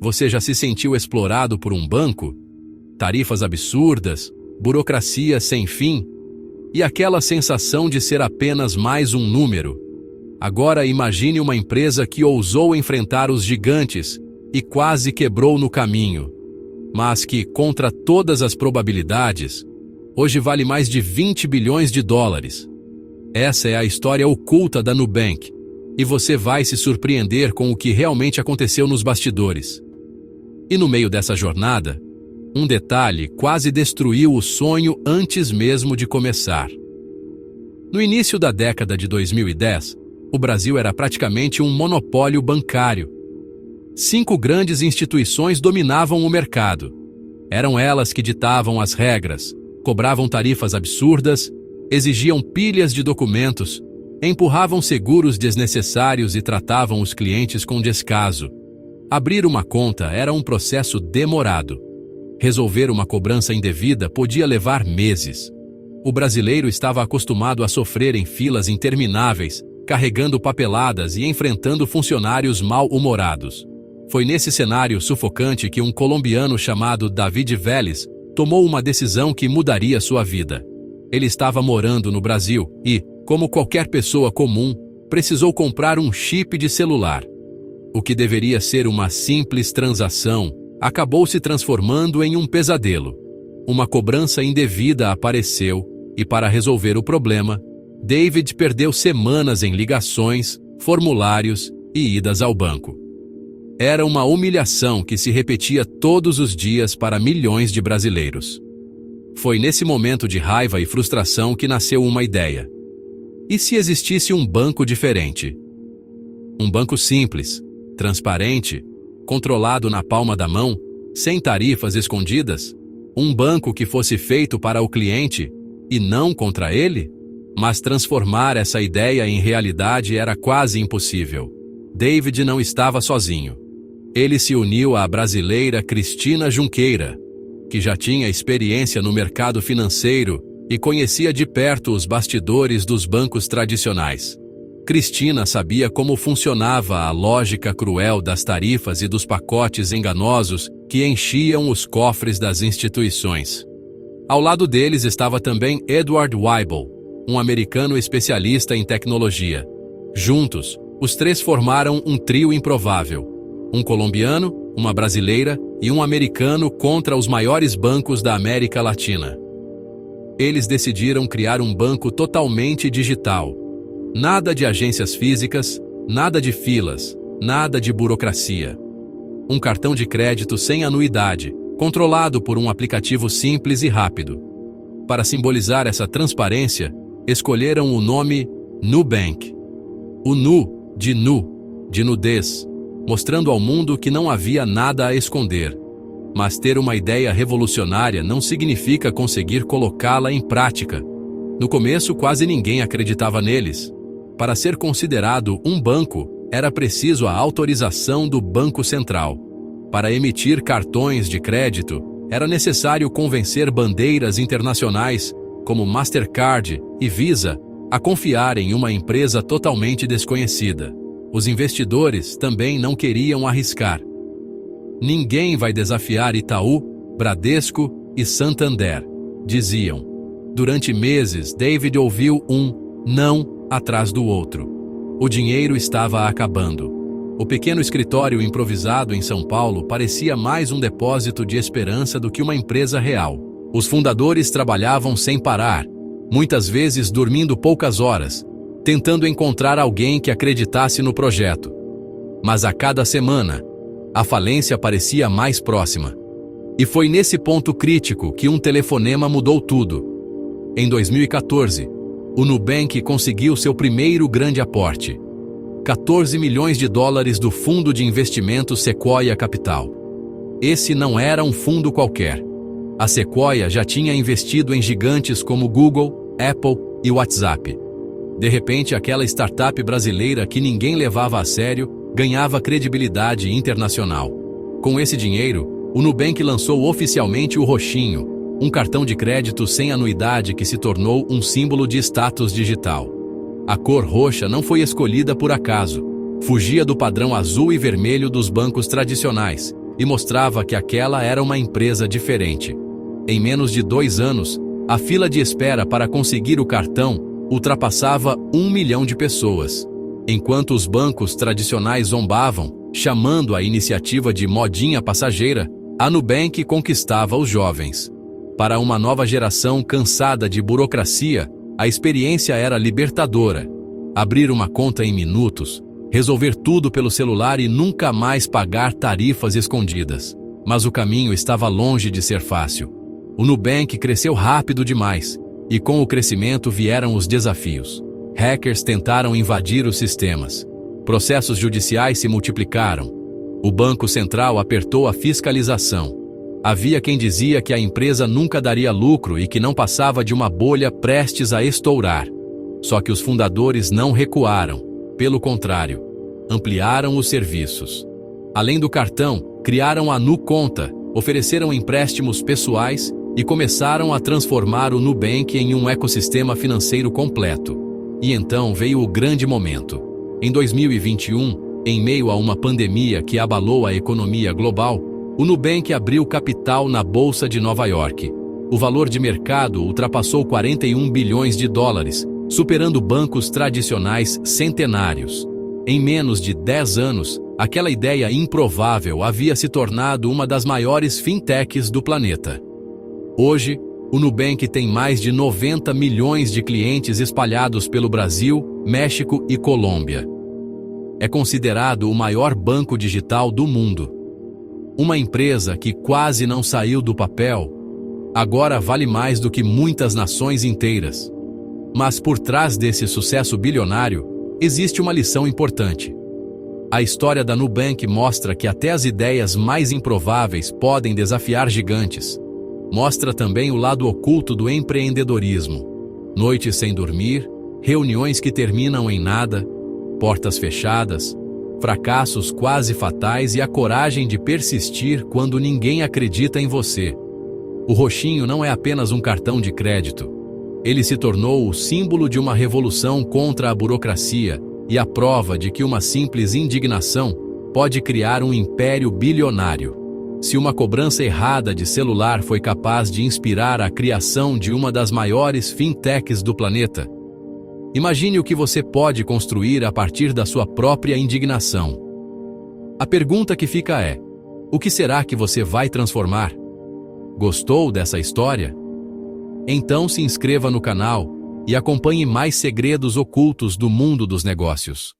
Você já se sentiu explorado por um banco? Tarifas absurdas, burocracia sem fim e aquela sensação de ser apenas mais um número. Agora imagine uma empresa que ousou enfrentar os gigantes e quase quebrou no caminho, mas que, contra todas as probabilidades, hoje vale mais de 20 bilhões de dólares. Essa é a história oculta da Nubank, e você vai se surpreender com o que realmente aconteceu nos bastidores. E no meio dessa jornada, um detalhe quase destruiu o sonho antes mesmo de começar. No início da década de 2010, o Brasil era praticamente um monopólio bancário. 5 grandes instituições dominavam o mercado. Eram elas que ditavam as regras, cobravam tarifas absurdas, exigiam pilhas de documentos, empurravam seguros desnecessários e tratavam os clientes com descaso. Abrir uma conta era um processo demorado. Resolver uma cobrança indevida podia levar meses. O brasileiro estava acostumado a sofrer em filas intermináveis, carregando papeladas e enfrentando funcionários mal-humorados. Foi nesse cenário sufocante que um colombiano chamado David Vélez tomou uma decisão que mudaria sua vida. Ele estava morando no Brasil e, como qualquer pessoa comum, precisou comprar um chip de celular. O que deveria ser uma simples transação acabou se transformando em um pesadelo. Uma cobrança indevida apareceu e, para resolver o problema, David perdeu semanas em ligações, formulários e idas ao banco. Era uma humilhação que se repetia todos os dias para milhões de brasileiros. Foi nesse momento de raiva e frustração que nasceu uma ideia. E se existisse um banco diferente? Um banco simples, transparente, controlado na palma da mão, sem tarifas escondidas? Um banco que fosse feito para o cliente e não contra ele? Mas transformar essa ideia em realidade era quase impossível. David não estava sozinho. Ele se uniu à brasileira Cristina Junqueira, que já tinha experiência no mercado financeiro e conhecia de perto os bastidores dos bancos tradicionais. Cristina sabia como funcionava a lógica cruel das tarifas e dos pacotes enganosos que enchiam os cofres das instituições. Ao lado deles estava também Edward Weibel, um americano especialista em tecnologia. Juntos, os três formaram um trio improvável: um colombiano, uma brasileira e um americano contra os maiores bancos da América Latina. Eles decidiram criar um banco totalmente digital. Nada de agências físicas, nada de filas, nada de burocracia. Um cartão de crédito sem anuidade, controlado por um aplicativo simples e rápido. Para simbolizar essa transparência, escolheram o nome Nubank. O Nu, de nudez, mostrando ao mundo que não havia nada a esconder. Mas ter uma ideia revolucionária não significa conseguir colocá-la em prática. No começo, quase ninguém acreditava neles. Para ser considerado um banco, era preciso a autorização do Banco Central. Para emitir cartões de crédito, era necessário convencer bandeiras internacionais, como Mastercard e Visa, a confiar em uma empresa totalmente desconhecida. Os investidores também não queriam arriscar. Ninguém vai desafiar Itaú, Bradesco e Santander, diziam. Durante meses, David ouviu um não atrás do outro. O dinheiro estava acabando. O pequeno escritório improvisado em São Paulo parecia mais um depósito de esperança do que uma empresa real. Os fundadores trabalhavam sem parar, muitas vezes dormindo poucas horas, tentando encontrar alguém que acreditasse no projeto. Mas a cada semana, a falência parecia mais próxima. E foi nesse ponto crítico que um telefonema mudou tudo. Em 2014, o Nubank conseguiu seu primeiro grande aporte: 14 milhões de dólares do fundo de investimento Sequoia Capital. Esse não era um fundo qualquer. A Sequoia já tinha investido em gigantes como Google, Apple e WhatsApp. De repente, aquela startup brasileira que ninguém levava a sério ganhava credibilidade internacional. Com esse dinheiro, o Nubank lançou oficialmente o Roxinho, um cartão de crédito sem anuidade que se tornou um símbolo de status digital. A cor roxa não foi escolhida por acaso. Fugia do padrão azul e vermelho dos bancos tradicionais, e mostrava que aquela era uma empresa diferente. Em menos de 2 anos, a fila de espera para conseguir o cartão ultrapassava 1 milhão de pessoas. Enquanto os bancos tradicionais zombavam, chamando a iniciativa de modinha passageira, a Nubank conquistava os jovens. Para uma nova geração cansada de burocracia, a experiência era libertadora. Abrir uma conta em minutos, resolver tudo pelo celular e nunca mais pagar tarifas escondidas. Mas o caminho estava longe de ser fácil. O Nubank cresceu rápido demais, e com o crescimento vieram os desafios. Hackers tentaram invadir os sistemas. Processos judiciais se multiplicaram. O Banco Central apertou a fiscalização. Havia quem dizia que a empresa nunca daria lucro e que não passava de uma bolha prestes a estourar. Só que os fundadores não recuaram. Pelo contrário, ampliaram os serviços. Além do cartão, criaram a NuConta, ofereceram empréstimos pessoais e começaram a transformar o Nubank em um ecossistema financeiro completo. E então veio o grande momento. Em 2021, em meio a uma pandemia que abalou a economia global, o Nubank abriu capital na Bolsa de Nova York. O valor de mercado ultrapassou 41 bilhões de dólares, superando bancos tradicionais centenários. Em menos de 10 anos, aquela ideia improvável havia se tornado uma das maiores fintechs do planeta. Hoje, o Nubank tem mais de 90 milhões de clientes espalhados pelo Brasil, México e Colômbia. É considerado o maior banco digital do mundo. Uma empresa que quase não saiu do papel, agora vale mais do que muitas nações inteiras. Mas por trás desse sucesso bilionário, existe uma lição importante. A história da Nubank mostra que até as ideias mais improváveis podem desafiar gigantes. Mostra também o lado oculto do empreendedorismo. Noites sem dormir, reuniões que terminam em nada, portas fechadas, fracassos quase fatais e a coragem de persistir quando ninguém acredita em você. O roxinho não é apenas um cartão de crédito. Ele se tornou o símbolo de uma revolução contra a burocracia e a prova de que uma simples indignação pode criar um império bilionário. Se uma cobrança errada de celular foi capaz de inspirar a criação de uma das maiores fintechs do planeta, imagine o que você pode construir a partir da sua própria indignação. A pergunta que fica é: o que será que você vai transformar? Gostou dessa história? Então se inscreva no canal e acompanhe mais segredos ocultos do mundo dos negócios.